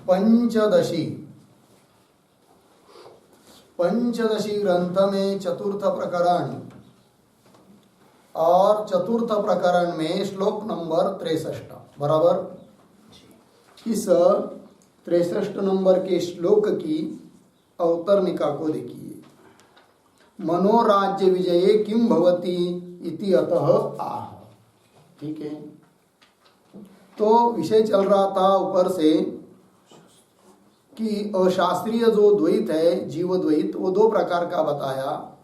पंचदशी ग्रंथ में चतुर्थ प्रकरण और चतुर्थ प्रकरण में श्लोक नंबर 63 बराबर। इस 63 नंबर के श्लोक की अवतरणिका को देखिए। मनोराज्य विजये किम भवति इति अतः आह। ठीक है, तो विषय चल रहा था ऊपर से कि अशास्त्रीय जो द्वैत है जीव द्वैत, वो दो प्रकार का बताया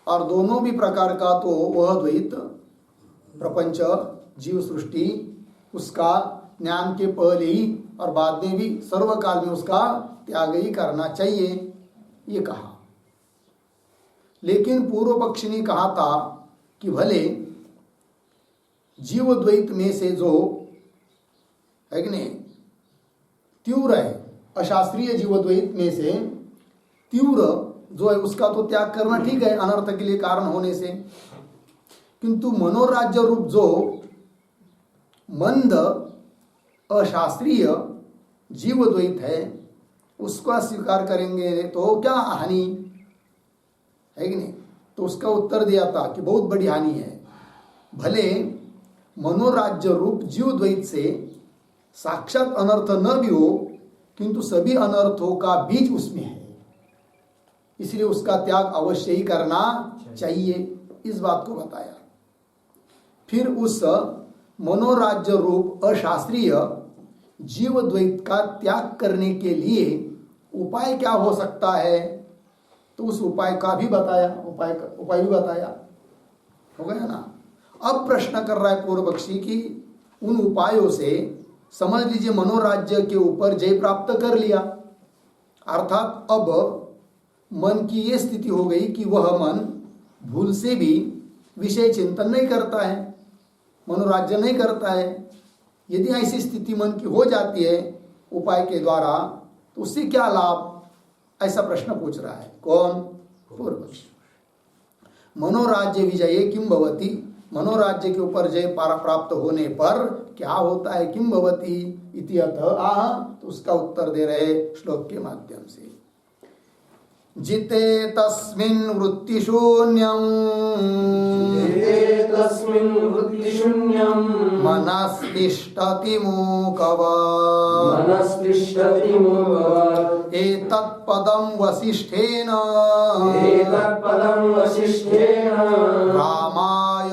और दोनों भी प्रकार का तो वह द्वैत प्रपंच जीव सृष्टि उसका ज्ञान के पहले ही और बाद में भी सर्वकाल में उसका त्याग ही करना चाहिए, ये कहा। लेकिन पूर्व पक्षी ने कहा था कि भले जीव द्वैत में से जो है कि नहीं तीव्र है, अशास्त्रीय जीवद्वैत में से तीव्र जो है उसका तो त्याग करना ठीक है अनर्थ के लिए कारण होने से, किंतु मनोराज्य रूप जो मंद अशास्त्रीय जीवद्वैत है उसका स्वीकार करेंगे तो क्या हानि है कि नहीं। तो उसका उत्तर दिया था कि बहुत बड़ी हानि है। भले मनोराज्य रूप जीवद्वैत से साक्षात अनर्थ न भी हो, किंतु सभी अनर्थों का बीज उसमें है, इसलिए उसका त्याग अवश्य ही करना चाहिए, इस बात को बताया। फिर उस मनोराज्य रूप अशास्त्रीय जीवद्वैत का त्याग करने के लिए उपाय क्या हो सकता है, तो उस उपाय का भी बताया, उपाय भी बताया। हो गया ना। अब प्रश्न कर रहा है पूर्व पक्षी कि उन उपायों से समझ लीजिए मनोराज्य के ऊपर जय प्राप्त कर लिया, अर्थात अब मन की ये स्थिति हो गई कि वह मन भूल से भी विषय चिंतन नहीं करता है, मनोराज्य नहीं करता है। यदि ऐसी स्थिति मन की हो जाती है उपाय के द्वारा तो उससे क्या लाभ, ऐसा प्रश्न पूछ रहा है कौन, पूर्व पक्षी। मनोराज्य विजये किम भवति, मनोराज्य के ऊपर जय प्राप्त होने पर क्या होता है, किम भवति इति अतः आह, तो उसका उत्तर दे रहे श्लोक के माध्यम से। जिते तस्मिन् वृत्तिशून्यं मनस्तिष्ठति मूकवत् एतत्पदं वसिष्ठेन रामाय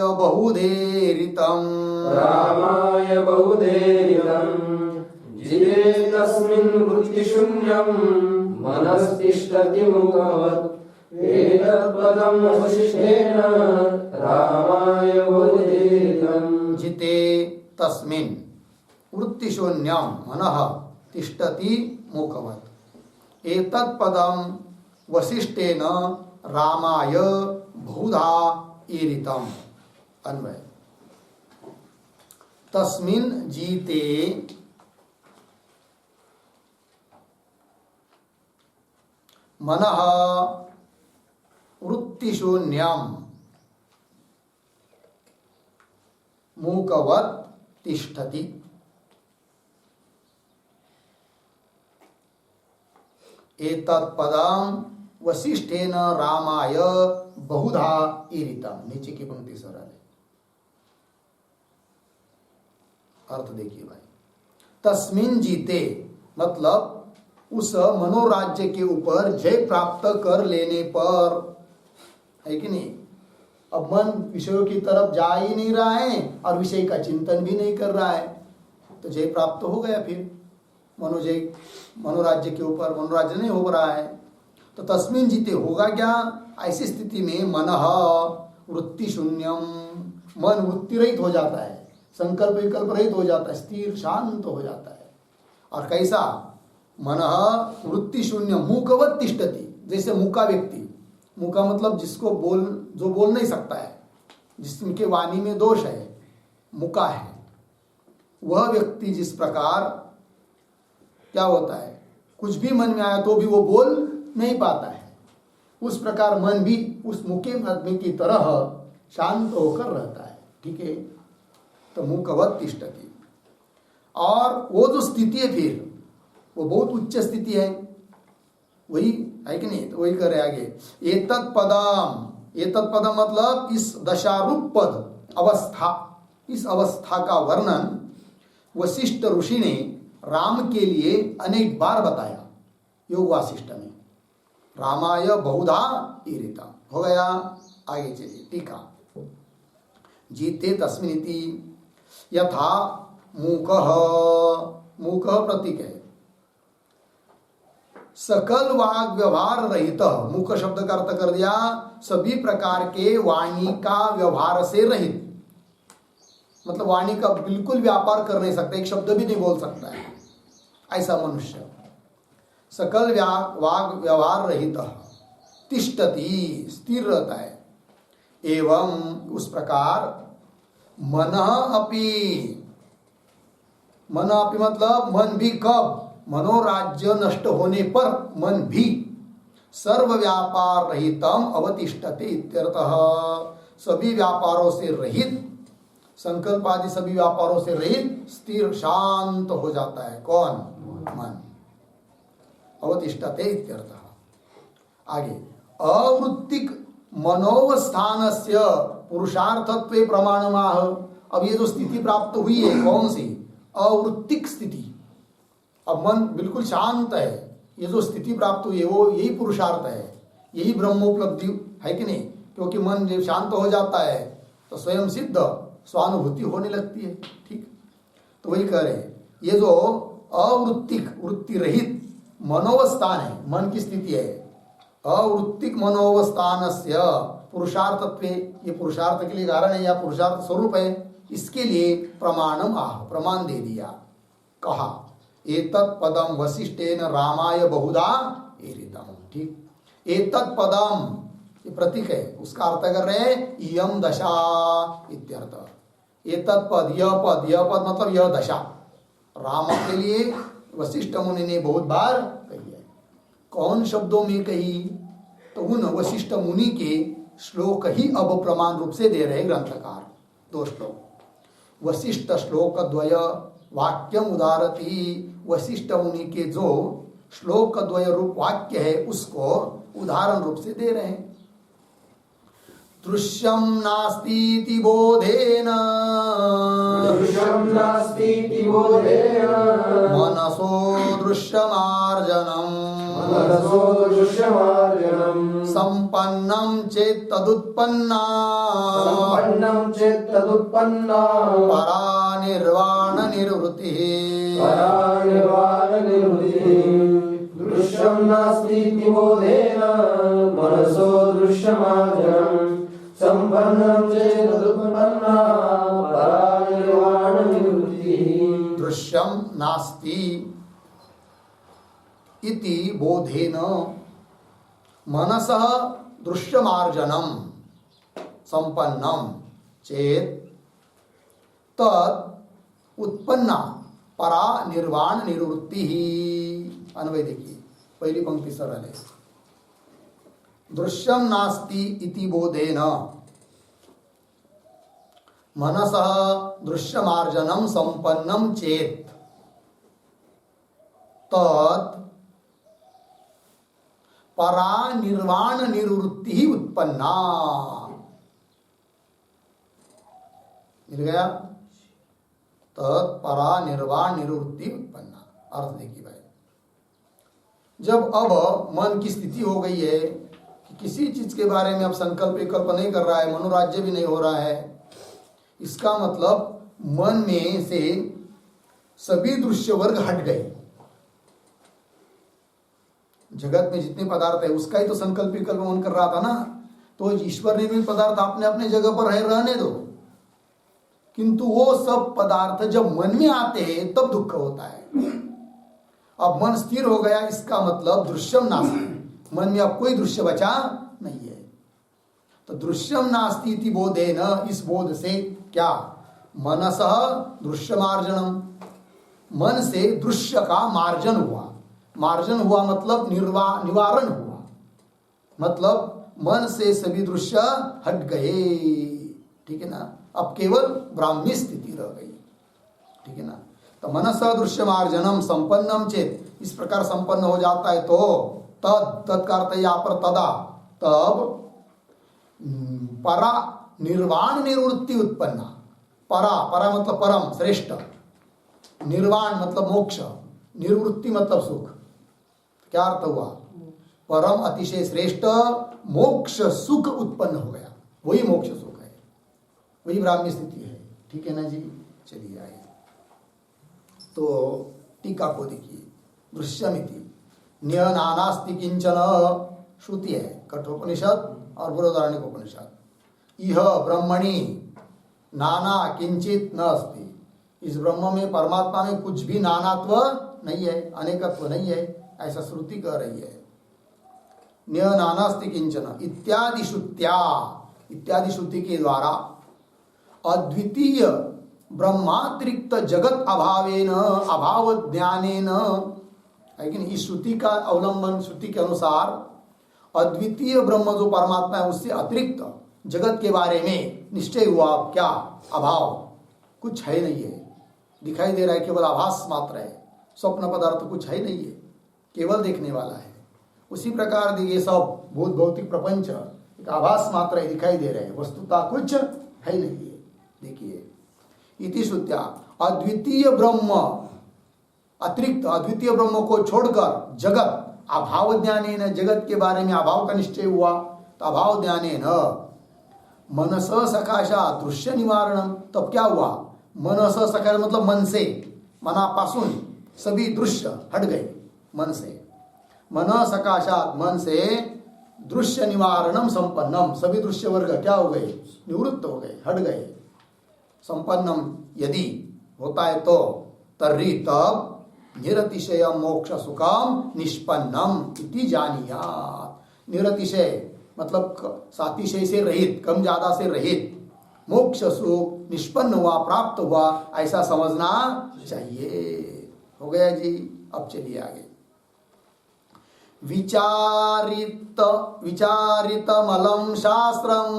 बहुधेरितम् जिते तस्मिन् वृत्तिशून्यं मनस्तिष्ठति मूकवत् एतत्पदं वसिष्ठेन रामाय बहुधेरितम्। जिते तस्मिन् वृत्तिशून्यं मनः तिष्ठति मूकवत् एतत्पदं वसिष्ठेन रामाय बहुधा ईरितम्। अन्वय। तस्मिन् जीते मनः वृत्तिशून्यं मूकवत् तिष्ठति। एतत्पदं वसिष्ठेन रामाय बहुधा ईरितम्। नीचे की पंक्ति सरल है, अर्थ देखिए भाई। तस्मिन् जीते मतलब उस मनोराज्य के ऊपर जय प्राप्त कर लेने पर, है कि नहीं। अब मन विषयों की तरफ जा ही नहीं रहा है और विषय का चिंतन भी नहीं कर रहा है, तो जय प्राप्त हो गया। फिर मनोराज्य के ऊपर मनोराज्य नहीं हो रहा है, तो तस्मिन् जीते होगा क्या, ऐसी स्थिति में मनः वृत्ति शून्यम, मन वृत्ति रहित हो जाता है, संकल्प विकल्प रहित हो जाता है, स्थिर शांत हो जाता है। और कैसा, मनः वृत्ति शून्य मूकवत् तिष्ठति, जैसे मूका व्यक्ति, मूका मतलब जिसको जो बोल नहीं सकता है, जिसके वाणी में दोष है, मूका है, वह व्यक्ति जिस प्रकार क्या होता है, कुछ भी मन में आया तो भी वो बोल नहीं पाता है, उस प्रकार मन भी उस मूके आदमी की तरह शांत होकर रहता है। ठीक है, तो मूकवत् तिष्ठति। और वो जो स्थिति है फिर वो बहुत उच्च स्थिति है, वही है कि नहीं। तो वही करे आगे, एतत् पदम मतलब इस दशारूप पद अवस्था, इस अवस्था का वर्णन वशिष्ठ ऋषि ने राम के लिए अनेक बार बताया योग वासिष्ठ में। रामाय बहुधा ईरिता हो गया। आगे चलिए टीका, जीते तस्मिनिति यथा मूकः, मूकः प्रतीक है, सकल वाग व्यवहार रहित, मूक शब्द का अर्थ कर दिया सभी प्रकार के वाणी का व्यवहार से रहित, मतलब वाणी का बिल्कुल व्यापार कर नहीं सकता, एक शब्द भी नहीं बोल सकता है ऐसा मनुष्य, सकल वाग व्यवहार रहित, तिष्ठति स्थिर रहता है, एवं उस प्रकार मनः अपि, मन अपि मतलब मन भी, कब, मनोराज्य नष्ट होने पर मन भी सर्व व्यापार रहितम अवतिष्ठते इत्यर्थः, सभी व्यापारों से रहित, संकल्प आदि सभी व्यापारों से रहित स्थिर शांत हो जाता है। कौन? मन। अवतिष्ठते इत्यर्थः। आगे, अवृत्तिक मनोवस्थानस्य पुरुषार्थत्वे प्रमाणमाह। अब ये जो स्थिति प्राप्त हुई है कौन सी? अवृत्तिक स्थिति। अब मन बिल्कुल शांत है, ये जो स्थिति प्राप्त हुई है वो यही पुरुषार्थ है, यही ब्रह्मोपलब्धि है कि नहीं। क्योंकि मन जब शांत हो जाता है तो स्वयं सिद्ध स्वानुभूति होने लगती है। ठीक, तो वही कह रहे, ये जो अवृत्तिक वृत्ति रहित मनोवस्थान है, मन की स्थिति है, अवृत्तिक मनोवस्थानस्य पुरुषार्थत्वे, ये पुरुषार्थ के लिए कारण है या पुरुषार्थ स्वरूप है, इसके लिए प्रमाणम आह, प्रमाण दे दिया। कहा एतत् पदम वशिष्ठेन रामाय बहुधा एरितम। ठीक, एतत् पदम ये प्रतीक है, उसका अर्थ कर रहे हैं इयम दशा इत्यर्थ। एतत् पद, यह पद, यह पद मतलब यह दशा राम के लिए वशिष्ठ मुनि ने बहुत बार कही है। कौन शब्दों में कही? तो उन वशिष्ठ मुनि के श्लोक ही अब प्रमाण रूप से दे रहे ग्रंथकार। दो श्लोक, वशिष्ठ श्लोक द्वय वाक्यम उदारती, वशिष्ठ मुनि के जो श्लोक द्वय रूप वाक्य है उसको उदाहरण रूप से दे रहे हैं। दृश्यम नास्तीति बोधेन, दृश्यम नास्तीति बोधेन, मनसो दृश्यमार्जनम्, मनसो दृश्यमार्जनम्, संपन्नं चेत् तदुत्पन्ना, संपन्नं चेत् तदुत्पन्ना, परा निर्वाण निर्वृतिः, परा निर्वाण निर्वृतिः। दृश्यम नास्तीति बोधेन, मनसो दृश्यमार्जनम्, संपन्नं चेत् तदुत्पन्ना, परा निर्वाण निर्वृतिः। दृश्यम नास्ति इति बोधेन मनसः दृश्यमार्जनम् संपन्नम चेत् तत् उत्पन्ना परा निर्वाण निवृत्ति ही। अन्वय देखिए, पहली पंक्ति सरल है। दृश्यम नास्ति इति बोधेन मनसः दृश्यमार्जनम संपन्नम चेत् तत् परा निर्वाण निवृत्ति ही उत्पन्ना। मिल गया? तत्परा निर्वाण निवृत्ति उत्पन्ना। अर्थ देखिए भाई, जब अब मन की स्थिति हो गई है कि किसी चीज के बारे में अब संकल्प विकल्प नहीं कर रहा है, मनोराज्य भी नहीं हो रहा है, इसका मतलब मन में से सभी दृश्य वर्ग हट गए। जगत में जितने पदार्थ है उसका ही तो संकल्प विकल्प मन कर रहा था ना, तो ईश्वर निर्मित पदार्थ अपने अपने जगह पर है, रहने दो। किंतु वो सब पदार्थ जब मन में आते हैं तब दुख होता है। अब मन स्थिर हो गया, इसका मतलब दृश्यम नास्ति, मन में अब कोई दृश्य बचा नहीं है। तो दृश्यम नास्ति इति बोधेन, इस बोध से क्या? मनसः दृश्यमार्जनम, मन से दृश्य का मार्जन हुआ। मार्जन हुआ मतलब निवारण हुआ, मतलब मन से सभी दृश्य हट गए। ठीक है ना? अब केवल ब्राह्मी स्थिति रह गई। ठीक है ना? तो मनस दृश्यमार्जनम संपन्नम चेत, इस प्रकार संपन्न हो जाता है तो तत्कार्थ यहाँ पर तदा, तब परा निर्वाण निवृत्ति उत्पन्ना। परा मतलब परम श्रेष्ठ, निर्वाण मतलब मोक्ष, निवृत्ति मतलब सुख। क्या अर्थ हुआ? परम अतिशय श्रेष्ठ मोक्ष सुख उत्पन्न हो गया, वही मोक्ष सुख है, वही ब्राह्मी स्थिति है। ठीक है ना जी? चलिए आइए तो टीका को देखिए। दृश्यमिति न्य नानास्ति किंचन, श्रुति है कठोपनिषद और बृहदारण्यकोपनिषद। इह ब्रह्मणि नाना किंचित न अस्ति, इस ब्रह्म में परमात्मा में कुछ भी नानात्व नहीं है, अनेकत्व नहीं है, ऐसा श्रुति कह रही है। न्य नानास्ति किंचन इत्यादि श्रुत्या, इत्यादि श्रुति के द्वारा अद्वितीय ब्रह्मातिरिक्त जगत अभावेन अभाव ज्ञानेन, है कि नहीं? इस श्रुति का अवलंबन, श्रुति के अनुसार अद्वितीय ब्रह्म जो परमात्मा है उससे अतिरिक्त जगत के बारे में निश्चय हुआ। क्या? अभाव, कुछ है नहीं है, दिखाई दे रहा है, केवल आभास मात्र है, स्वप्न पदार्थ कुछ है नहीं है, केवल देखने वाला है। उसी प्रकार ये सब भूत भौतिक प्रपंच एक आभास मात्र है, दिखाई दे रहे हैं, वस्तुता कुछ है नहीं है। देखिए इति श्रुत्या अद्वितीय ब्रह्म, अतिरिक्त अद्वितीय ब्रह्म को छोड़कर जगत अभाव ज्ञानेन, जगत के बारे में अभाव का निश्चय हुआ, तो अभाव ज्ञानेन मनस सकाशा दृश्य निवारणम, तब क्या हुआ? मनस सकाश मतलब मन से, मनापासून सभी दृश्य हट गए मन से। मन सकाशात मन से दृश्य निवारणम संपन्नम, सभी दृश्य वर्ग क्या हो गए? निवृत्त हो गए, हट गए। संपन्नम यदि होता है तो तर्हि तब निरतिशय मोक्ष सुखम निष्पन्नम इति जानीयात। निरतिशय मतलब सातिशय से रहित, कम ज्यादा से रहित, मोक्ष सुख निष्पन्न हुआ, प्राप्त हुआ, ऐसा समझना चाहिए। हो गया जी? अब चलिए आगे। विचारितमलं शास्त्रम्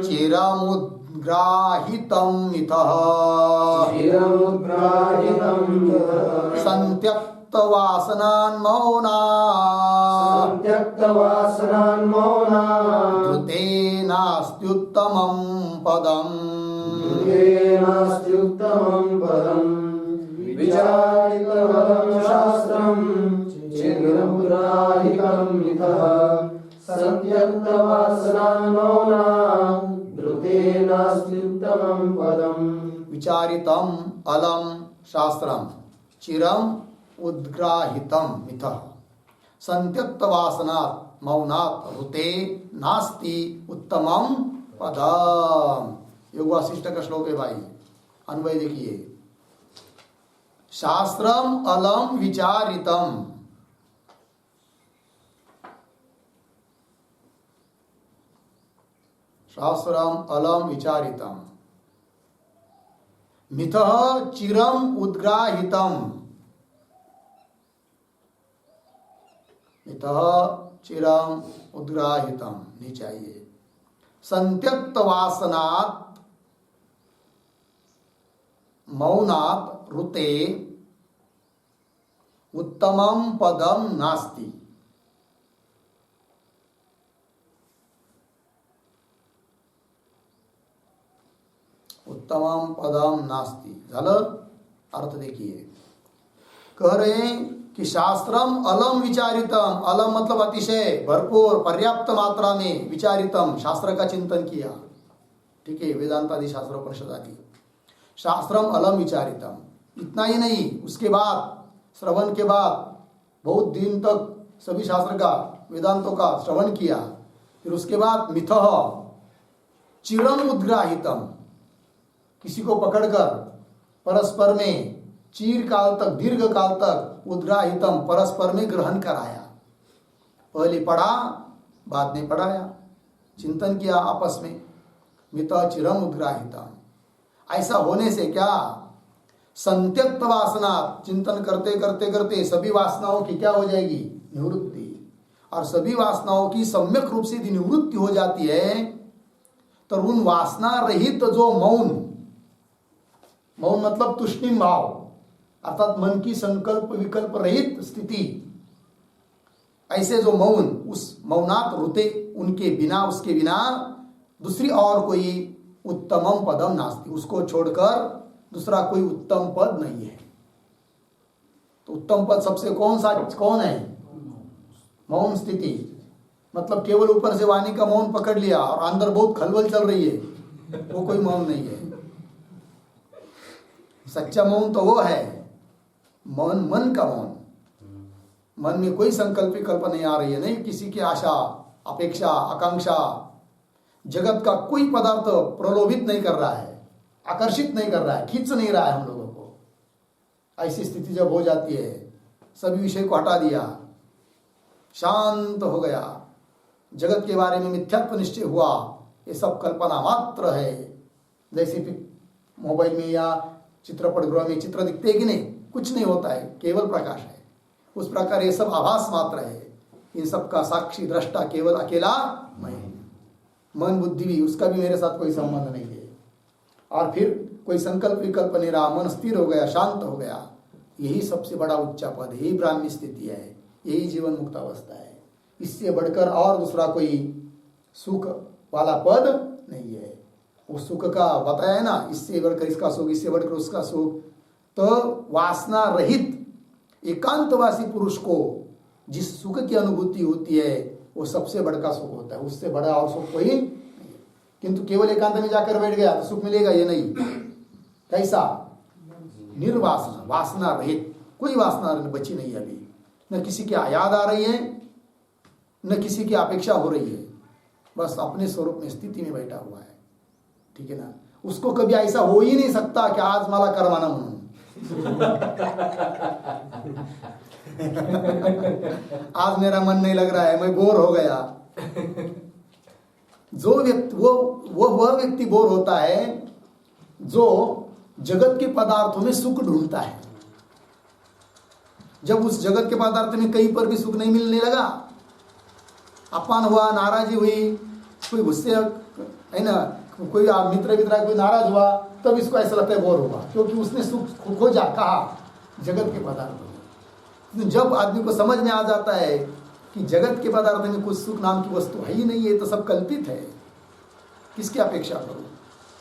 चिरमुद्ग्राहितम् इतः संत्यक्तवासनान् मौनात् धृतेनास्त्युत्तमं पदम्। विचारितमलं शास्त्रं चिरमुद्ग्राहितम् इतः संत्यक्तवासनान् मौनात् धृतेनास्त्युत्तमं पदम्। विचारितम अलम शास्त्रम चिरम उद्ग्राहितम मिथः संत्यक्त वासनात् मौनात् ऋते नास्ति उत्तमम पदम। योग वासिष्ठ का श्लोक है भाई, अन्वय देखिए। शास्त्रम अलम विचारितम, शास्त्रम अलम विचारितम मिथः चिरम उद्ग्राहितम, मिथः चिरम उद्ग्राहितम नहीं चाहिए। संत्यक्त वासनात् मौनात् ऋते उत्तमं पदम नास्ति। उत्तमं पदम नास्ति झालं। अर्थ देखिए, कह रहे हैं कि शास्त्रम अलम विचारितम, अलम मतलब अतिशय भरपूर पर्याप्त मात्रा में, विचारितम शास्त्र का चिंतन किया। ठीक है, वेदांत आदि शास्त्र उपनिषद आदि। शास्त्रम अलम विचारितम, इतना ही नहीं, उसके बाद श्रवण के बाद बहुत दिन तक सभी शास्त्र का वेदांतों का श्रवण किया, फिर उसके बाद मिथः चिरम उद्ग्राहितम, किसी को पकड़कर परस्पर में चीर काल तक, दीर्घ काल तक, उद्ग्राहितम परस्पर में ग्रहण कराया। पहले पढ़ा, बाद में पढ़ाया, चिंतन किया आपस में। मिथः चिरम उद्ग्राहितम, ऐसा होने से क्या? संत्यक्त वासना, चिंतन करते करते करते सभी वासनाओं की क्या हो जाएगी? निवृत्ति। और सभी वासनाओं की सम्यक रूप से यदि निवृत्ति हो जाती है तरुण वासना रहित जो मौन, मौन मतलब तुष्णिम भाव, अर्थात मन की संकल्प विकल्प रहित स्थिति, ऐसे जो मौन, उस मौनात रुते, उनके बिना, उसके बिना दूसरी और कोई उत्तमम पदम नास्ति, उसको छोड़कर दूसरा कोई उत्तम पद नहीं है। तो उत्तम पद सबसे कौन है? मौन स्थिति, मतलब केवल ऊपर से वाणी का मौन पकड़ लिया और अंदर बहुत खलबल चल रही है, वो कोई मौन नहीं है। सच्चा मौन तो वो है मन का मौन, मन में कोई संकल्प विकल्प नहीं आ रही है, नहीं किसी की आशा अपेक्षा आकांक्षा, जगत का कोई पदार्थ प्रलोभित नहीं कर रहा है, आकर्षित नहीं कर रहा है, खींच नहीं रहा है हम लोगों को। ऐसी स्थिति जब हो जाती है, सभी विषय को हटा दिया, शांत हो गया, जगत के बारे में मिथ्यात्व निश्चय हुआ, ये सब कल्पना मात्र है। जैसे मोबाइल में या चित्रपट गृह में चित्र दिखते हैं कि नहीं, कुछ नहीं होता है, केवल प्रकाश है। उस प्रकार ये सब आभास मात्र है, इन सब का साक्षी दृष्टा केवल अकेला मैं। मन बुद्धि भी, उसका भी मेरे साथ कोई संबंध नहीं है। और फिर कोई संकल्प विकल्प नहीं रहा, मन स्थिर हो गया, शांत हो गया। यही सबसे बड़ा उच्च पद है, यही ब्राह्मी स्थिति है, यही जीवन मुक्त अवस्था है। इससे बढ़कर और दूसरा कोई सुख वाला पद नहीं है। वो सुख का बताया है ना, इससे बढ़कर इसका सुख, इससे बढ़कर उसका सुख। तो वासना रहित एकांतवासी पुरुष को जिस सुख की अनुभूति होती है, वो सबसे बड़ा सुख होता है, उससे बड़ा और सुख कोई नहीं। किंतु केवल एकांत में जाकर बैठ गया तो सुख मिलेगा, ये नहीं। कैसा? निर्वासना, वासना रहित, कोई वासना बची नहीं अभी, न किसी की याद आ रही है, न किसी की अपेक्षा हो रही है, बस अपने स्वरूप में स्थिति में बैठा हुआ है। ठीक है ना? उसको कभी ऐसा हो ही नहीं सकता कि आज मला करवाना म्हणून आज मेरा मन नहीं लग रहा है, मैं बोर हो गया। जो व्यक्ति वह व्यक्ति बोर होता है जो जगत के पदार्थों में सुख ढूंढता है। जब उस जगत के पदार्थ में कहीं पर भी सुख नहीं मिलने लगा, अपमान हुआ, नाराजी हुई, कोई गुस्से है ना, कोई मित्र कोई नाराज हुआ, तब इसको ऐसा लगता है बोर हुआ, क्योंकि उसने सुख खोजा कहा जगत के पदार्थों में। जब आदमी को समझ में आ जाता है कि जगत के पदार्थ में कुछ सुख नाम की वस्तु है ही नहीं है, तो सब कल्पित है, किसकी अपेक्षा करूं?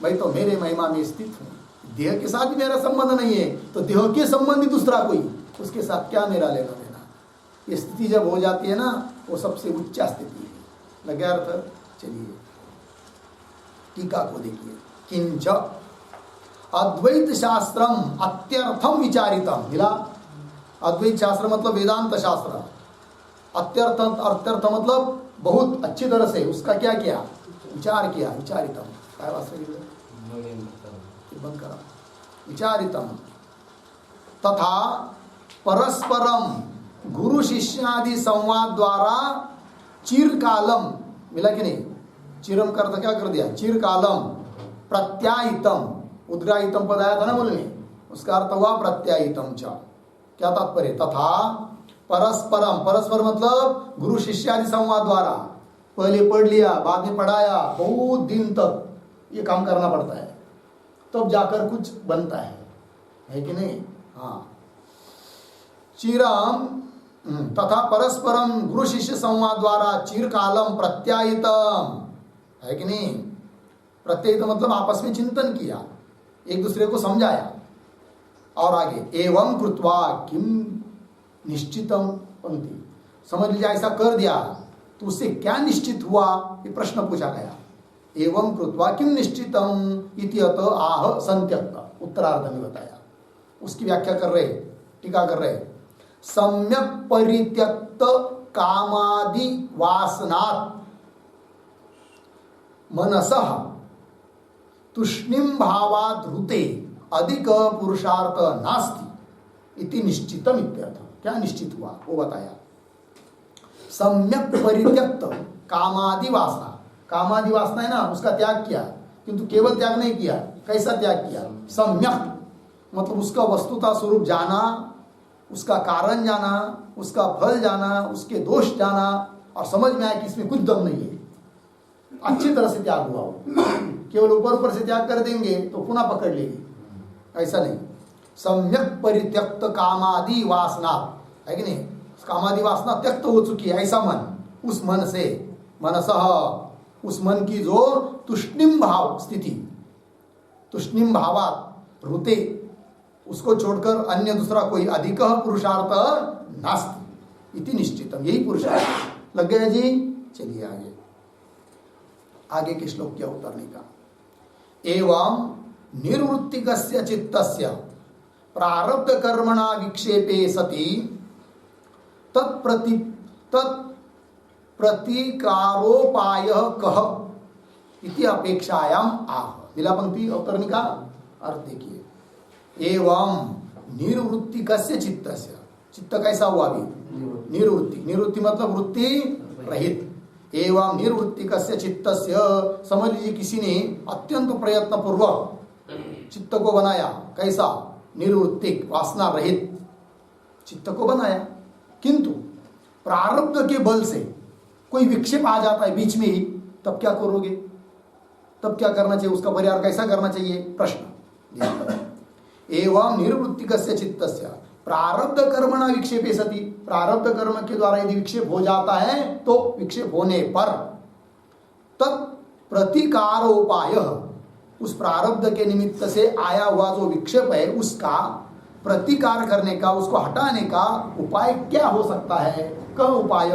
मैं तो मेरे महिमा में स्थित हूं, देह के साथ भी मेरा संबंध नहीं है, तो देह के संबंधी दूसरा कोई, उसके साथ क्या मेरा लेना देना? ये स्थिति जब हो जाती है ना, वो सबसे उच्च स्थिति है। लगे अर्थ? चलिए टीका को देखिए। किंच अद्वैत शास्त्रम अत्यर्थम विचारितम, मिला? अद्वैत शास्त्र मतलब वेदांत शास्त्र, अत्यर्थ मतलब बहुत अच्छी तरह से उसका क्या किया? विचार किया। विचारितम काय वास्तव बंद करा। विचारितम तथा परस्परम गुरु शिष्यादि संवाद द्वारा चिरकालम, मिला कि नहीं? चिरम करता क्या कर दिया? चिरकालम प्रत्यायितम, उद्ग्राहितम पद आया था ना बोलने, उसका अर्थ हुआ प्रत्यायितम च। क्या तात्पर्य? तथा परस्परम, परस्पर मतलब गुरु शिष्यादि संवाद द्वारा, पहले पढ़ लिया, बाद में पढ़ाया, बहुत दिन तक ये काम करना पड़ता है, तब जाकर कुछ बनता है कि नहीं? हाँ। चिरम तथा परस्परम गुरु शिष्य संवाद द्वारा चिरकालम प्रत्यायितम, है कि नहीं? प्रत्यायित मतलब आपस में चिंतन किया, एक दूसरे को समझाया। और आगे एवं कृत्वा किम निश्चितम पंक्ति, समझ लीजिए ऐसा कर दिया तो उससे क्या निश्चित हुआ, ये प्रश्न पूछा गया। एवं कृत्वा किम निश्चितम इति अत आह संत्यक्त, उत्तरार्ध में बताया। उसकी व्याख्या कर रहे, टीका कर रहे। सम्यक परित्यक्त कामादि वासनात् मनसः तुष्णिम भावात् ऋते अधिक पुरुषार्थ नास्ति इति निश्चितम इत्यर्थ। क्या निश्चित हुआ वो बताया। सम्यक परित्यक्त कामादि वासना, कामादि वासना है ना, उसका त्याग किया, किंतु केवल त्याग नहीं किया। कैसा त्याग किया? सम्यक मतलब उसका वस्तुता स्वरूप जाना, उसका कारण जाना, उसका फल जाना, उसके दोष जाना, और समझ में आया कि इसमें कुछ दम नहीं है। अच्छी तरह से त्याग हुआ हो। केवल ऊपर ऊपर से त्याग कर देंगे तो पुनः पकड़ लेगी, ऐसा नहीं। सम्यक परित्यक्त कामादि वासना, है कि नहीं, कामादि वासना त्यक्त हो चुकी है ऐसा मन, उस मन से, मनसः, उस मन की जो तुष्णिम भाव स्थिति, तुष्णिम भावात रुते, उसको छोड़कर अन्य दूसरा कोई अधिक पुरुषार्थ नास्ति इति निश्चितम, यही पुरुषार्थ। लग गया जी। चलिए आगे, आगे के श्लोक क्या उतरने का। एवं निर्वृत्तिकस्य चित्तस्य प्रारब्ध कर्मणा विक्षेपे सति तत्प्रतिकारोपायः कः इति अपेक्षायाम आह। नीला पंक्ति अवतरणी का अर्थ देखिए। एवं निर्वृत्तिकस्य चित्तस्य, चित्त कैसा हुआ अभी, निर्वृत्ति, निर्वृत्ति मतलब वृत्ति रहित। एवं निर्वृत्तिकस्य चित्तस्य, समझ लीजिए किसी ने अत्यंत प्रयत्न पूर्वक चित्त को बनाया, कैसा, निर्वृत्तिक, वासना रहित चित्त को बनाया, किंतु प्रारब्ध के बल से कोई विक्षेप आ जाता है बीच में ही, तब क्या करोगे, तब क्या करना चाहिए, उसका परिहार कैसा करना चाहिए, प्रश्न। एवं निर्वृत्तिकस्य चित्तस्य प्रारब्ध कर्मणा विक्षेपे सति, प्रारब्ध कर्म के द्वारा यदि विक्षेप हो जाता है तो विक्षेप होने पर तत्प्रतिकारोपाय, उस प्रारब्ध के निमित्त से आया हुआ जो विक्षेप है उसका प्रतिकार करने का, उसको हटाने का उपाय क्या हो सकता है, क उपाय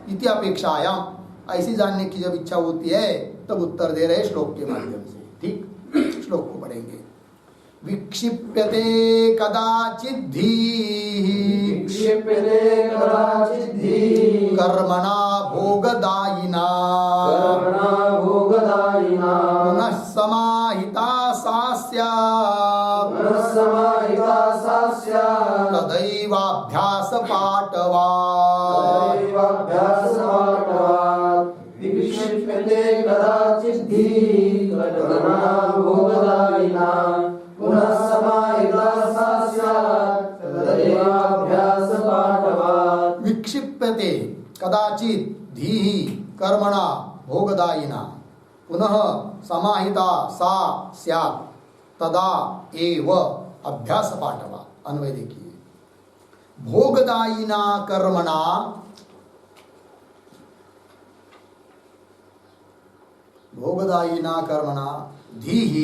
इति अपेक्षायाम, ऐसी जानने की जब इच्छा होती है तब उत्तर दे रहे श्लोक के माध्यम से। ठीक, श्लोक को पढ़ेंगे। विक्षिप्यते कदाचित् धीः, विक्षिप्यते कदाचित् धीः, कर्मणा भोगदायिना, कर्मणा भोगदायिना, पुनः समाहिता सा स्यात्, पुनः समाहिता सा स्यात्, तदैवाभ्यास पाटवा, तदैवाभ्यास पाटवात्। विक्षिप्यते कदाचित् धीः, कर्मणा भोगदायिना, पुनः समाहिता सा स्यात्, तदैवाभ्यास पाटवात्। विक्षिप्यते कदाचित् धीः कर्मणा भोगदायिना, पुनः समाहिता सा स्यात्, तदा एव अभ्यास पाटवा। अन्वय देखिए। भोगदायिना कर्मणा, भोगदायिना कर्मणा धीः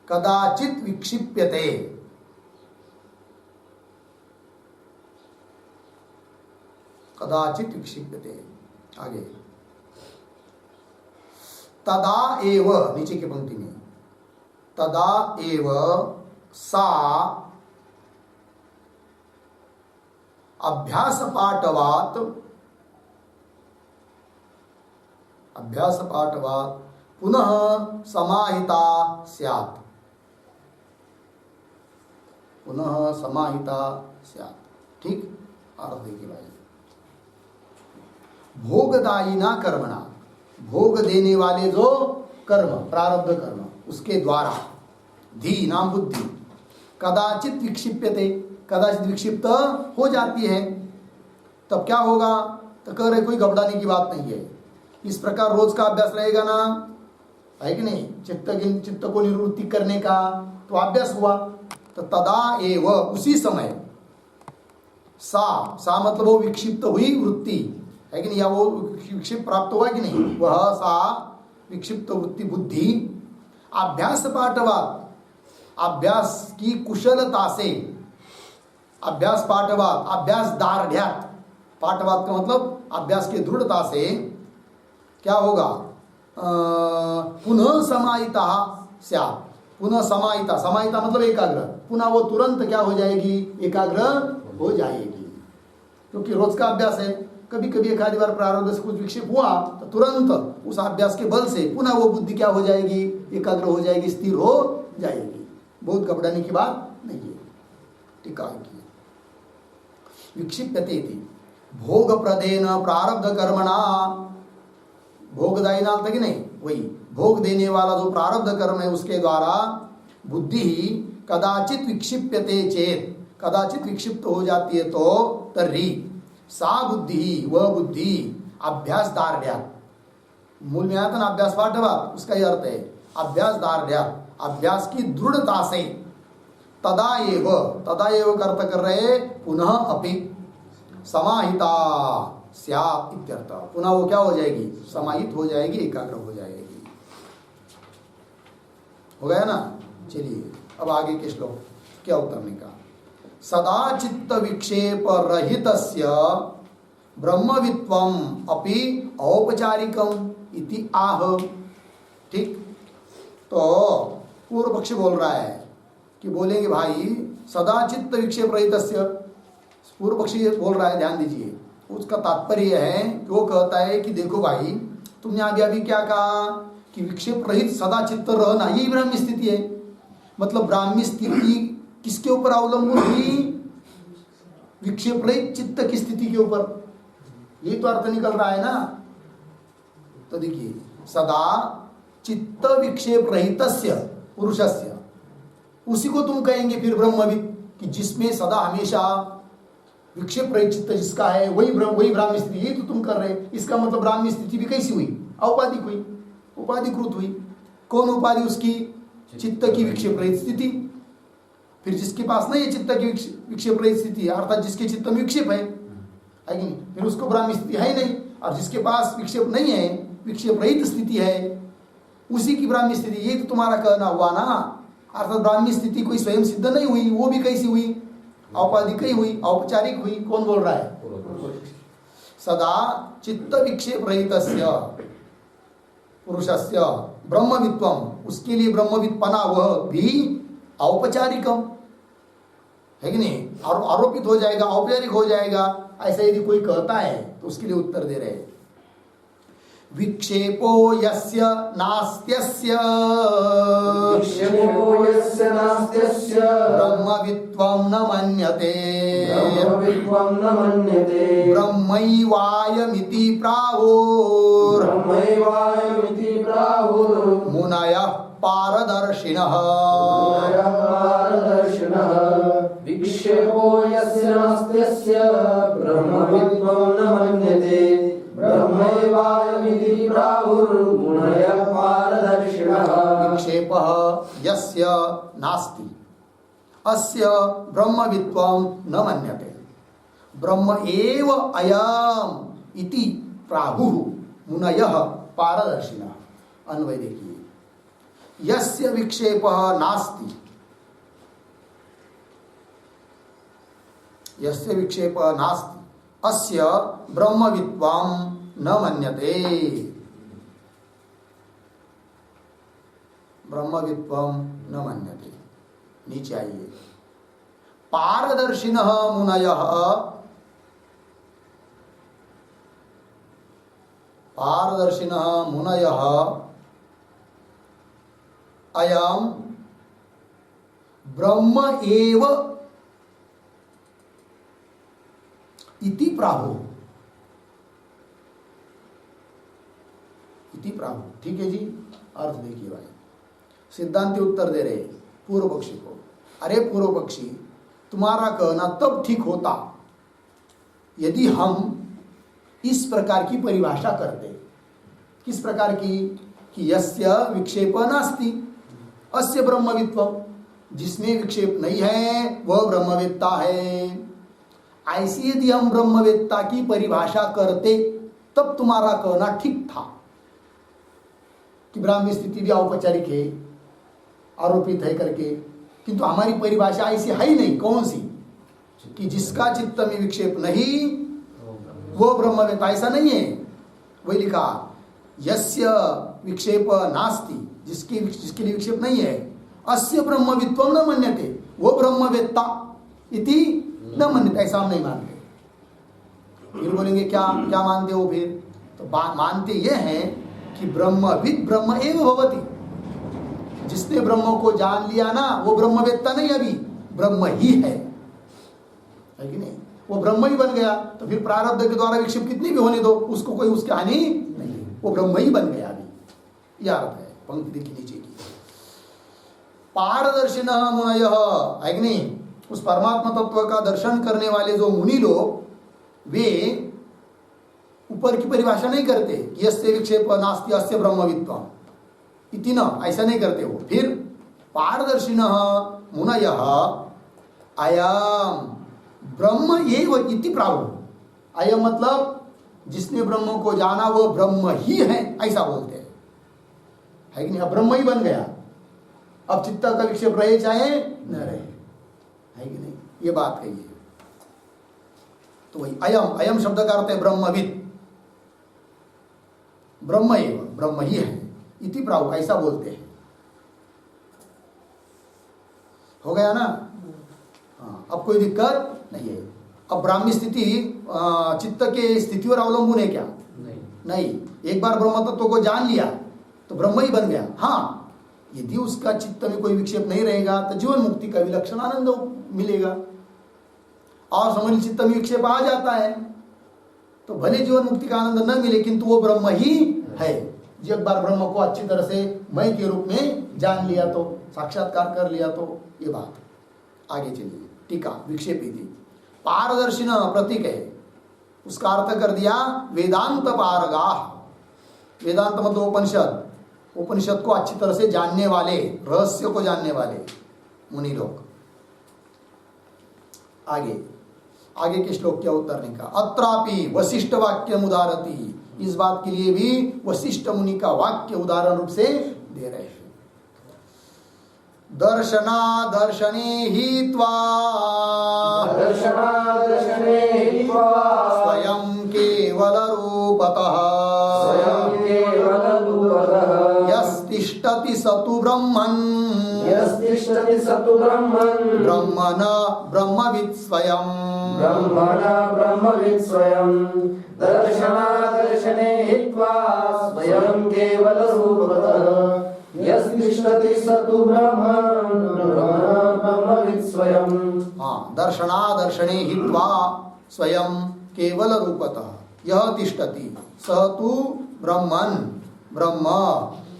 कदाचित् विक्षिप्यते, कदाचित् विक्षिप्यते। आगे तदा एव, नीचे की पंक्ति में, तदा एव सा अभ्यास पाटवात्, अभ्यास पाटवात् पुनः समाहिता स्यात्, पुनः समाहिता स्यात्। ठीक, अर्थ देखिए भाई। भोगदायिना कर्मणा, भोग देने वाले जो कर्म, प्रारब्ध कर्म, उसके द्वारा, धी नाम बुद्धि, कदाचित विक्षिप्यते, कदाचित विक्षिप्त हो जाती है, तब क्या होगा, तो कह रहे कोई घबराने की बात नहीं है। इस प्रकार रोज का अभ्यास रहेगा ना, है कि नहीं, चित्त को निवृत्ति करने का तो अभ्यास हुआ, तो तदा एव, उसी समय, सा मतलब वो विक्षिप्त हुई वृत्ति, है कि नहीं, या वो विक्षिप्त प्राप्त हुआ कि नहीं, वह सा विक्षिप्त वृत्ति बुद्धि अभ्यास पाठवाद, अभ्यास की कुशलता से, अभ्यास पाठवाद, अभ्यास दार्ढ्यात, पाठवाद का मतलब अभ्यास की दृढ़ता से क्या होगा, पुनः समाहिता स्यात्, पुनः समाहिता, समाहिता मतलब एकाग्र, पुनः वो तुरंत क्या हो जाएगी, एकाग्र हो जाएगी। क्योंकि रोज का अभ्यास है, कभी कभी एक आधी बार प्रारब्ध से कुछ विक्षेप हुआ तो तुरंत उस अभ्यास के बल से पुनः वो बुद्धि क्या हो जाएगी, एकाग्र हो जाएगी, स्थिर हो जाएगी। बहुत घबराने की बात नहीं है। टीका की विक्षिप्यते थी भोग प्रदेन प्रारब्ध कर्मणा, भोगदायी नाम था कि नहीं, वही भोग देने वाला जो प्रारब्ध कर्म है उसके द्वारा बुद्धि कदाचित विक्षिप्यते चेत, कदाचित विक्षिप्त हो जाती है तो तर्हि सा बुद्धि, वह बुद्धि अभ्यास दार्ढ्यात, मूल में आया था ना अभ्यास पाठवात, उसका ही अर्थ है अभ्यास दार्ढ्यात, अभ्यास की दृढ़ता से, तदा एव का अर्थ कर रहे पुनः अपि समाहिता स्यात् इत्यर्थ। पुनः वो क्या हो जाएगी, समाहित हो जाएगी, एकाग्र हो जाएगी। हो गया ना। चलिए अब आगे के श्लोक क्या उतरने का। सदा चित्त विक्षेप रहितस्य ब्रह्मवित्वम अपि औपचारिकम इति आह। ठीक, तो पूर्व पक्ष बोल रहा है कि बोलेंगे भाई सदा चित्त विक्षेप रहितस्य, पूर्व पक्षी बोल रहा है, ध्यान दीजिए। उसका तात्पर्य है कि वो कहता है कि देखो भाई तुमने आगे अभी क्या कहा कि विक्षेप रहित सदा चित्त रहना यही ब्राह्मी स्थिति है। मतलब ब्राह्मी स्थिति किसके ऊपर अवलंबन हुई, विक्षेप रहित चित्त की स्थिति के ऊपर, यही तो अर्थ निकल रहा है ना। तो देखिए सदा चित्त विक्षेप रहितस्य पुरुषस्य, उसी को तुम कहेंगे फिर ब्रह्मविद, कि जिसमें सदा हमेशा विक्षेप रहित चित्त जिसका है वही ब्राह्मी स्थिति। यही तो तुम कर रहे। इसका मतलब ब्राह्मी स्थिति भी कैसी हुई, औपाधिक हुई, उपाधिकृत हुई। कौन उपाधि उसकी, चित्त की विक्षेप रहित स्थिति। फिर जिसके पास नहीं है चित्त की विक्षेप रहित स्थिति, अर्थात जिसके चित्त में विक्षेप है कि नहीं, फिर उसको ब्राह्मी स्थिति है ही नहीं। और जिसके पास विक्षेप नहीं है, विक्षेप रहित स्थिति है, उसी की ब्राह्मी स्थिति। यही तो तुम्हारा कहना हुआ ना। अर्थात ब्राह्मी स्थिति कोई स्वयं सिद्ध नहीं हुई, वो भी कैसी हुई, औपाधिक ही हुई, औपचारिक हुई। कौन बोल रहा है, सदा चित्त विक्षेप रहितस्य पुरुषस्य ब्रह्मवित्वम, उसके लिए ब्रह्मवित्पना वह भी औपचारिकम है कि नहीं, और आरोपित हो जाएगा, औपचारिक हो जाएगा। ऐसा यदि कोई कहता है तो उसके लिए उत्तर दे रहे हैं विक्षेपो यस्य नास्त्यस्य ब्रह्मवित्वं न मन्यते ब्रह्मैवायमिति प्राहुर्मुनयः पारदर्शिनः। विक्षेपो यस्य नास्त्यस्य ब्रह्मवित्वं न मन्यते ब्रह्मैवायमिति प्राहुर्मुनयः पारदर्शिनः। विक्षेपः यस्य नास्ति अस्य ब्रह्मवित्वं न मन्यते ब्रह्म एव अयम् इति प्राहुः मुनयः पारदर्शिनः। अन्वय देखिए, यस्य विक्षेपः नास्ति, यस्य विक्षेपः नास्ति अस्य ब्रह्मवित्वं न मन्यते ब्रह्मवित्वं न मन्यते। नीचे आइए, पारदर्शिनः मुनयः, पारदर्शिनः मुनयः अयं ब्रह्म एव इति प्राहु, इति प्राहु। ठीक है जी, अर्थ देखिए भाई, सिद्धांति उत्तर दे रहे पूर्व पक्षी को, अरे पूर्व पक्षी तुम्हारा कहना तब ठीक होता यदि हम इस प्रकार की परिभाषा करते। किस प्रकार की, कि यस्य विक्षेप नास्ति अस्य ब्रह्मवित्वम, जिसमें विक्षेप नहीं है वह ब्रह्मवेत्ता है। ऐसी यदि हम ब्रह्मवेत्ता की परिभाषा करते तब तुम्हारा कहना ठीक था कि ब्राह्मी स्थिति भी औपचारिक है, आरोपित है करके। किंतु हमारी परिभाषा ऐसी है ही नहीं। कौन सी, कि जिसका चित्त में विक्षेप नहीं वो ब्रह्मवेत्ता, ऐसा नहीं है। वही लिखा, यस्य विक्षेप नास्ति, जिसके लिए विक्षेप नहीं है, अस्य ब्रह्मवित्वं न मन्यते, वो ब्रह्मवेत्ता इति न मन्यते, ऐसा हम नहीं मानते। फिर बोलेंगे क्या क्या मानते हो फिर, तो मानते ये हैं कि ब्रह्मविद ब्रह्म एव भवति, जिसने ब्रह्म को जान लिया ना वो ब्रह्मवेत्ता नहीं, अभी ब्रह्म ही है कि नहीं, वो ब्रह्म ही बन गया। तो फिर प्रारब्ध के द्वारा विक्षेप कितनी भी होने दो, उसको कोई उसकी हानि नहीं, वो ब्रह्म ही बन गया अभी। यह अर्थ है। पंक्ति देखिए नीचे की, पारदर्शिनः मुनयः, है कि नहीं, उस परमात्मा तत्व का दर्शन करने वाले जो मुनि लोग, वे ऊपर की परिभाषा नहीं करते कि यस्य विक्षेप नास्ति अस्य ब्रह्मवित्वम इति न, ऐसा नहीं करते वो। फिर पारदर्शिनः मुनयः अयम ब्रह्म एव इति प्राहुः। अयम मतलब जिसने ब्रह्म को जाना वो ब्रह्म ही है, ऐसा बोलते हैं, है कि नहीं। अब ब्रह्म ही बन गया, अब चित्त का विक्षेप रहे चाहे न रहे, है कि नहीं, ये बात कही है। तो वही अयम, अयम शब्द का अर्थ है ब्रह्मविद, ब्रह्म एव, ब्रह्म ही है इति प्राहुः, ऐसा बोलते हैं। हो गया ना। हाँ, अब कोई दिक्कत नहीं है। अब ब्राह्मी स्थिति चित्त के स्थिति और अवलंबन है क्या? नहीं। एक बार ब्रह्म तत्व को जान लिया तो ब्रह्म ही बन गया। हाँ, यदि उसका चित्त में कोई विक्षेप नहीं रहेगा तो जीवन मुक्ति का विलक्षण आनंद मिलेगा। और समझ चित्त में विक्षेप आ जाता है तो भले जीवन मुक्ति का आनंद न मिले, किंतु वो ब्रह्म ही है। जो एक बार ब्रह्म को अच्छी तरह से मैं के रूप में जान लिया तो, साक्षात्कार कर लिया तो, ये बात। आगे चलिए। टीका विक्षेप थी पारदर्शिन प्रतीक है, उसका अर्थ कर दिया वेदांत पारगाह। वेदांत मतलब उपनिषद, उपनिषद को अच्छी तरह से जानने वाले, रहस्य को जानने वाले मुनि लोग। आगे आगे के श्लोक क्या उत्तर निका। अत्रापि वशिष्ठ वाक्य उदारती, इस बात के लिए भी वशिष्ठ मुनि का वाक्य उदाहरण रूप से दे रहे हैं। दर्शना दर्शने हि त्वा स्वयं केवल रूपतः यस्तिष्ठति स तु ब्रह्मन् ब्रह्मण ब्रह्मवित् स्वयं दर्शने हि त्वा स्वयं केवल रूपतः यस्तिष्ठति स तु ब्रह्मन् ब्रह्मवित् स्वयं। हाँ, दर्शना दर्शने हि त्वा स्वयं केवल रूपतः यह तिष्ठति सह तु ब्रह्मन् ब्रह्म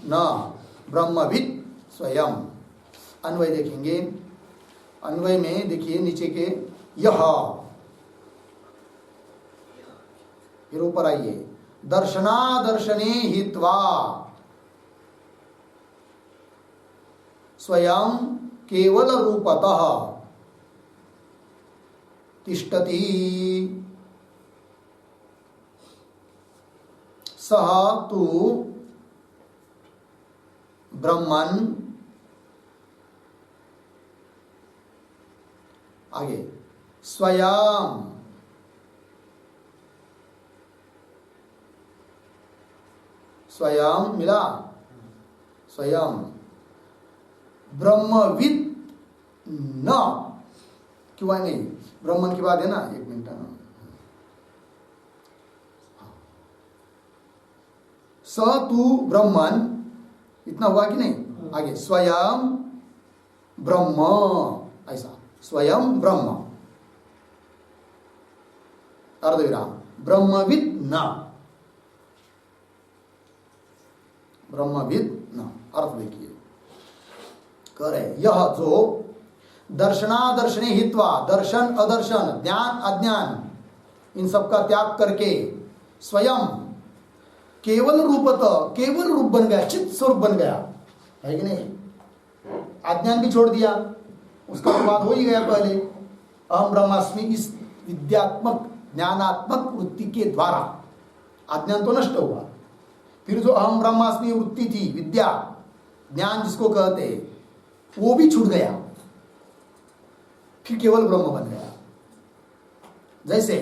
न ब्रह्मवित् स्वयं। अन्वय देखेंगे। अन्वय में देखिए नीचे के यह, फिर ऊपर आइए दर्शना दर्शने हि त्वा स्वयं केवल रूपतः तिष्ठति सह तु ब्रह्मन्। आगे स्वयं स्वयं मिला, स्वयं ब्रह्मविद न, क्यों नहीं, ब्रह्मन की बात है ना, एक मिनट। स तु ब्रह्मन, इतना हुआ कि नहीं। आगे स्वयं ब्रह्म, ऐसा स्वयं ब्रह्म अर्धविराम ब्रह्मविद न, ब्रह्मविद न। अर्थ देखिए करे यह जो दर्शनादर्शने हित्वा, दर्शन अदर्शन ज्ञान अज्ञान इन सब का त्याग करके स्वयं केवल रूपत, केवल रूप बन गया, चित्त स्वरूप बन गया, है कि नहीं। अज्ञान भी छोड़ दिया, उसका बात हो ही गया पहले। अहम ब्रह्मास्मि इस विद्यात्मक ज्ञानात्मक वृत्ति के द्वारा अज्ञान तो नष्ट हुआ। फिर जो अहम ब्रह्मास्मि वृत्ति थी, विद्या ज्ञान जिसको कहते, वो भी छूट गया, फिर केवल ब्रह्म बन गया। जैसे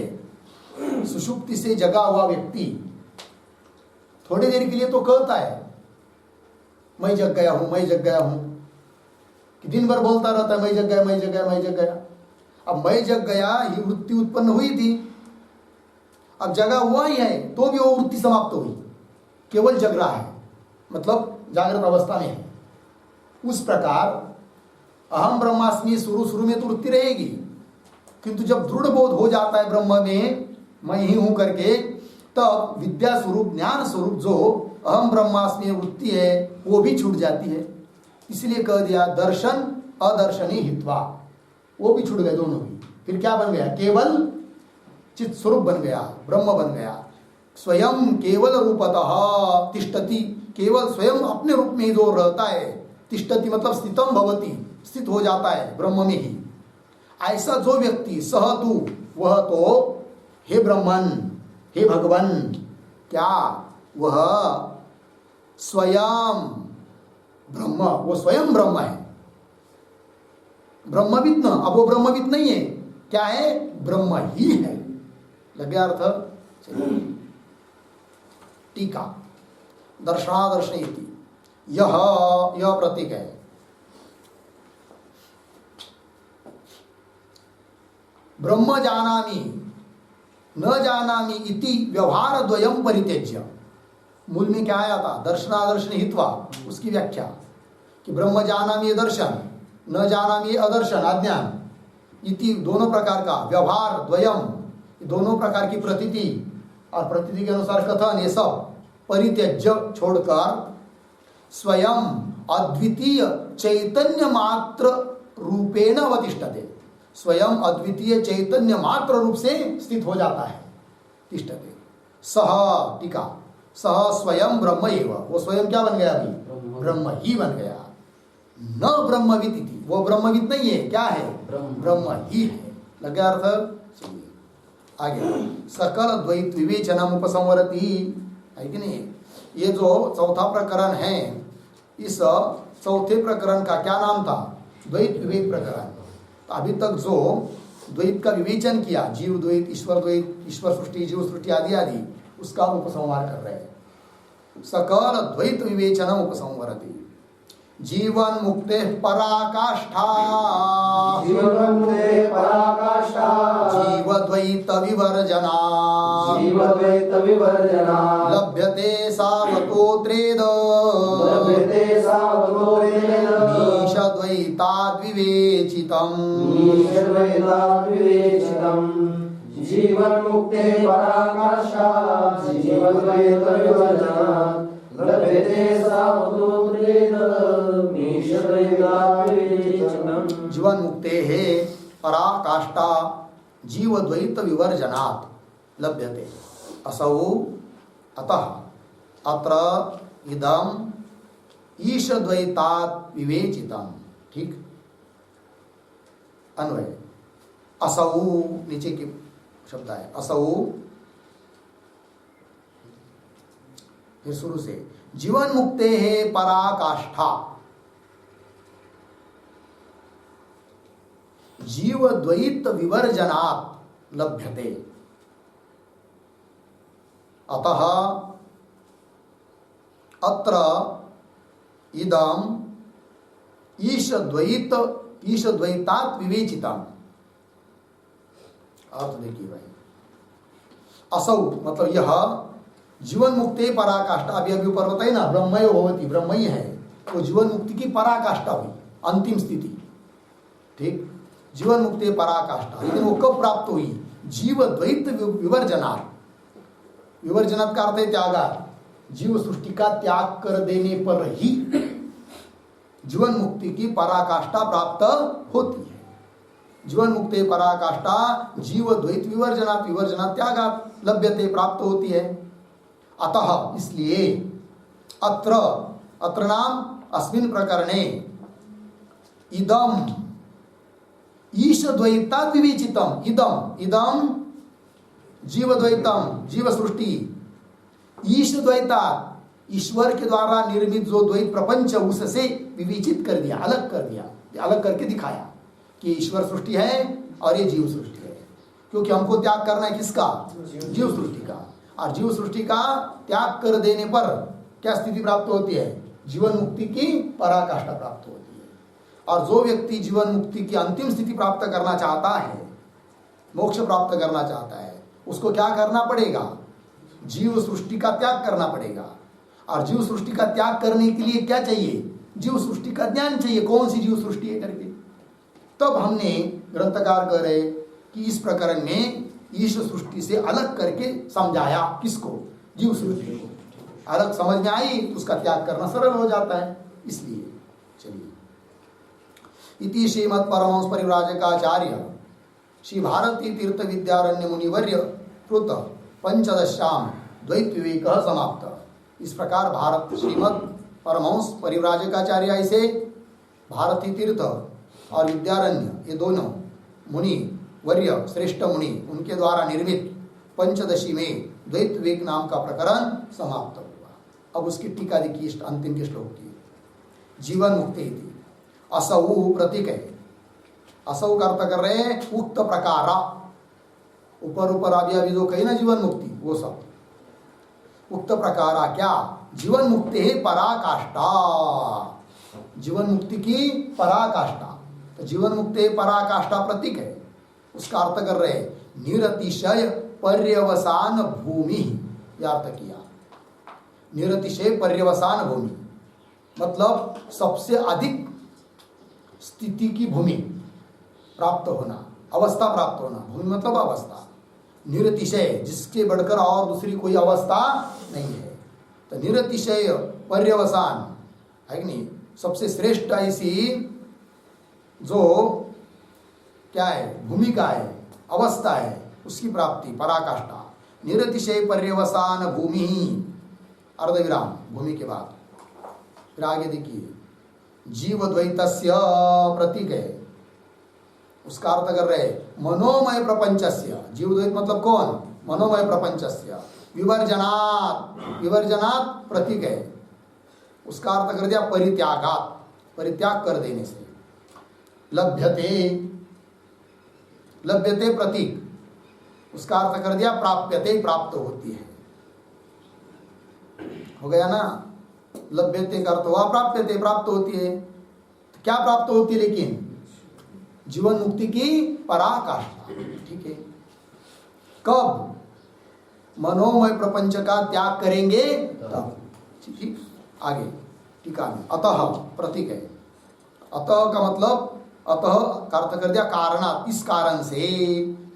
सुषुप्ति से जगा हुआ व्यक्ति थोड़ी देर के लिए तो कहता है मैं जग गया हूं, मैं जग गया हूं, कि दिन भर बोलता रहता है मैं जग गया, मैं जग गया, मैं जग गया। अब मैं जग गया ही वृत्ति उत्पन्न हुई थी, अब जगा हुआ ही है तो भी वो वृत्ति समाप्त हुई, केवल जग रहा है, मतलब जागृत अवस्था में है। उस प्रकार अहम ब्रह्मास्मि शुरू में तो वृत्ति रहेगी, किंतु जब दृढ़ बोध हो जाता है ब्रह्म में मैं ही हूं करके, तब विद्या स्वरूप ज्ञान स्वरूप जो अहम ब्रह्मास्मि वृत्ति है वो भी छूट जाती है। इसलिए कह दिया दर्शन अदर्शनी हित्वा, वो भी छूट गए दोनों भी। फिर क्या बन गया, केवल चित्त स्वरूप बन गया, ब्रह्म बन गया। स्वयं केवल रूपतः तिष्ठति, केवल स्वयं अपने रूप में ही जो रहता है, तिष्ठति मतलब स्थितम भवति, स्थित हो जाता है ब्रह्म में ही। ऐसा जो व्यक्ति सह तू, वह तो हे ब्रह्मन, हे भगवान, क्या वह स्वयं ब्रह्म, वो स्वयं ब्रह्म है, ब्रह्मविद न। अब वो ब्रह्मविद नहीं है, क्या है? ब्रह्म ही है। लग गया अर्थ? चलिए टीका, दर्शनादर्शन इति, यह प्रतीक है। ब्रह्म जानामि न जानामि इति व्यवहार द्वयम परित्यज्य। मूल में क्या आया था? दर्शनादर्शन हित्वा, उसकी व्याख्या कि ब्रह्म जानामि दर्शन, न जानामि अदर्शन अज्ञान, इति दोनों प्रकार का व्यवहार द्वयम, दोनों प्रकार की प्रतीति और प्रतीति के अनुसार कथन, ये सब परित्यज्य छोड़कर स्वयं अद्वितीय चैतन्य मात्र रूपेण अवतिष्ठते, स्वयं अद्वितीय चैतन्य मात्र रूप से स्थित हो जाता है, तिष्ठते। सह, टीका, सह स्वयं ब्रह्म एव, वो स्वयं क्या बन गया? अभी ब्रह्म ही बन गया। न ब्रह्मविद इति, वो ब्रह्मविद नहीं है, क्या है? ब्रह्म ही है। लग गया अर्थ? चलिए आगे, सकल द्वैत विवेचनम उपसंवरति, है कि नहीं? ये जो चौथा प्रकरण है, इस चौथे प्रकरण का क्या नाम था? द्वैत विवेक प्रकरण। तो अभी तक जो द्वैत का विवेचन किया, जीव द्वैत, ईश्वर सृष्टि, जीव सृष्टि आदि आदि, उसका उपसंहार कर रहे हैं। सकल द्वैत विवेचनम उपसंवरति, जीवन मुक्ते पराकाष्ठा, जीवन मुक्ते पराकाष्ठा, जीव द्वैत विवर्जना, जीव द्वैत विवर्जना, लभ्यते सावतोत्रेद, लभ्यते सावतोत्रेद, नीश द्वैताद् विवेचितम्, नीश द्वैताद् विवेचितम्, जीवन मुक्ते पराकाष्ठा, जीव द्वैत विवर्जना, लभ्यते सावतोत्रेद, नीश द्वैताद् विवेचितम्। जीवन मुक्ते है पराकाष्ठा जीव द्वैत विवर्जनात् लभ्यते। असौ अतः अत्र इदम ईश द्वैतात् विवेचितम्। ठीक, अन्वय असौ, नीचे की शब्द है असौ, फिर शुरू से, जीवन मुक्ते है पराकाष्ठा जीव द्वैत विवर्जनात् लभ्यते। अतः अत्र इदम ईश द्वैतात् विवेचितम्। अर्थ देखिए भाई, असौ मतलब यह जीवन मुक्ति पराकाष्ठा, अभी अभी ऊपर बताइए ना, ब्रह्मयो भवति, ब्रह्म ही है, वो जीवन मुक्ति की पराकाष्ठा हुई, अंतिम स्थिति। ठीक, जीवन मुक्ति पराकाष्ठा, लेकिन वो कब प्राप्त हुई? जीव द्वैत विवर्जनात्। विवर्जनात् का अर्थ है त्यागात्, जीव सृष्टि का त्याग कर देने पर ही जीवन मुक्ति की पराकाष्ठा प्राप्त होती है। जीवन मुक्ति पराकाष्ठा जीव द्वैत विवर्जनात्, विवर्जनात् त्यागात् लभ्यते, प्राप्त होती है। अतः इसलिए अत्र, अत्र नाम अस्मिन् प्रकरणे इदम ईश द्वैतात् विवेचितम्। इदम जीव द्वैतम, जीव सृष्टि, ईश द्वैतात् ईश्वर के द्वारा निर्मित जो द्वैत प्रपंच, उससे विवेचित कर दिया, अलग कर दिया, अलग करके दिखाया कि ईश्वर सृष्टि है और ये जीव सृष्टि है। क्योंकि हमको त्याग करना है किसका? जीव सृष्टि का। और जीव सृष्टि का त्याग कर देने पर क्या स्थिति प्राप्त होती है? जीवन मुक्ति की पराकाष्ठा प्राप्त होती है। और जो व्यक्ति जीवन मुक्ति की अंतिम स्थिति प्राप्त करना चाहता है, मोक्ष प्राप्त करना चाहता है, उसको क्या करना पड़ेगा? जीव सृष्टि का त्याग करना पड़ेगा। और जीव सृष्टि का त्याग करने के लिए क्या चाहिए? जीव सृष्टि का ज्ञान चाहिए, कौन सी जीव सृष्टि है करके। तब हमने ग्रंथकार कह रहे कि इस प्रकरण में ईश सृष्टि से अलग करके समझाया, किसको? जीव सृष्टि को। अलग समझ में आई तो उसका त्याग करना सरल हो जाता है। इसलिए चलिए, इति श्रीमद् परमहंस परिव्राजकाचार्य श्री भारती तीर्थ विद्यारण्य मुनिवर्य कृत पंचदश्याम द्वैत विवेक समाप्त। इस प्रकार भारत श्रीमद परमहंस परिव्राजकाचार्य ऐसे भारती तीर्थ और विद्यारण्य ये दोनों मुनि वर्य श्रेष्ठ मुनि उनके द्वारा निर्मित पंचदशी में द्वैत विवेक नाम का प्रकरण समाप्त हुआ। अब उसकी टीका देखिए अंतिम के श्लोक की। जीवन मुक्ति थी असौ प्रतीक है। असौ का अर्थ कर रहे हैं उक्त प्रकार, ऊपर ऊपर अभी जो कही ना जीवन मुक्ति वो सब उक्त प्रकारा क्या जीवन मुक्ति है पराकाष्ठा, जीवन मुक्ति की पराकाष्ठा। तो जीवन मुक्ति पराकाष्ठा प्रतीक है, उसका अर्थ कर रहे निरतिशय पर्यवसान भूमि, यह अर्थ किया। निरतिशय पर्यवसान भूमि मतलब सबसे अधिक स्थिति की भूमि प्राप्त होना, अवस्था प्राप्त होना। भूमि मतलब अवस्था, निरतिशय जिसके बढ़कर और दूसरी कोई अवस्था नहीं है। तो निरतिशय पर्यवसान है कि नहीं, सबसे श्रेष्ठ ऐसी जो क्या है भूमिका है, अवस्था है, उसकी प्राप्ति पराकाष्ठा। निरतिशय पर्यवसान भूमि, अर्धविराम भूमि के बाद फिर आगे देखिए जीव द्वैतस्य प्रतीक है, उसका अर्थ कर रहे मनोमय प्रपंचस्य। जीव द्वैत मतलब कौन, मनोमय प्रपंचस्य। विवर्जनात्, विवर्जनात् प्रतीक है, उसका अर्थ कर दिया परित्यागात्, परित्याग कर देने से। लभ्यते, लभ्यते प्रतीक, उसका अर्थ कर दिया प्राप्यते, प्राप्त होती है। हो गया ना, लभ्यते का अर्थ हुआ प्राप्यते, प्राप्त होती है। तो क्या प्राप्त होती है, लेकिन जीवन मुक्ति की पराकाष्ठा। ठीक है, कब मनोमय प्रपंच का त्याग करेंगे तब। ठीक, आगे टीका में अतः प्रतीक है। अतः का मतलब अतः का अर्थ कर दिया कारणात्, इस कारण से।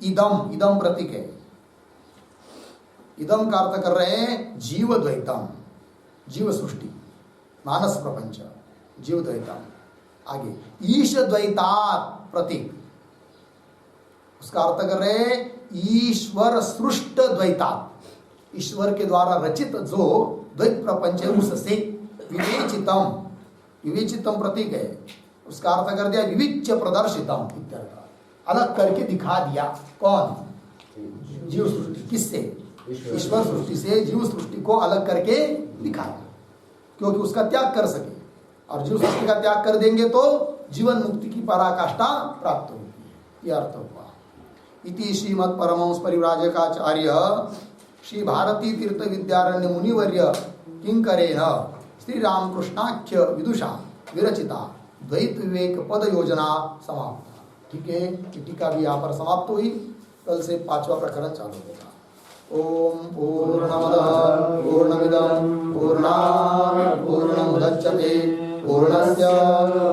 इदम, इदम प्रतीक है। इदम का अर्थ कर रहे हैं जीव द्वैतम, जीव सृष्टि मानस प्रपंच जीव द्वैतम। आगे ईश द्वैतात प्रतीक, उसका अर्थ कर रहे हैं ईश्वर सृष्ट द्वैतात, ईश्वर के द्वारा रचित जो द्वैत प्रपंच है उससे। विवेचितम, विवेचितम प्रतीक है, उसका अर्थ कर दिया विविच्य प्रदर्शितम, अलग करके दिखा दिया। कौन, जीव सृष्टि, किससे, ईश्वर सृष्टि से जीव सृष्टि को अलग करके दिखाया, क्योंकि उसका त्याग कर सके। और जीव सृष्टि का त्याग कर देंगे तो जीवन मुक्ति की पराकाष्ठा प्राप्त होगी है, यह अर्थ हुआ। इति श्रीमद परमहंस परिव्राजकाचार्य श्री भारती तीर्थ विद्यारण्य मुनिवर्य किंकरेण श्री रामकृष्णाख्य विदुषा विरचिता द्वैत विवेक पद योजना समाप्त। ठीक है, टीका भी यहाँ पर समाप्त हुई। कल से 5वां प्रकरण चालू होगा। ओम पूर्णमदः पूर्णमिदं पूर्णात् पूर्णमुदच्यते पूर्णस्य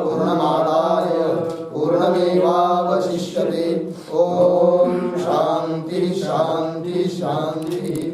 पूर्णमादाय पूर्णमेवावशिष्यते। ओम शांति शांति शांति।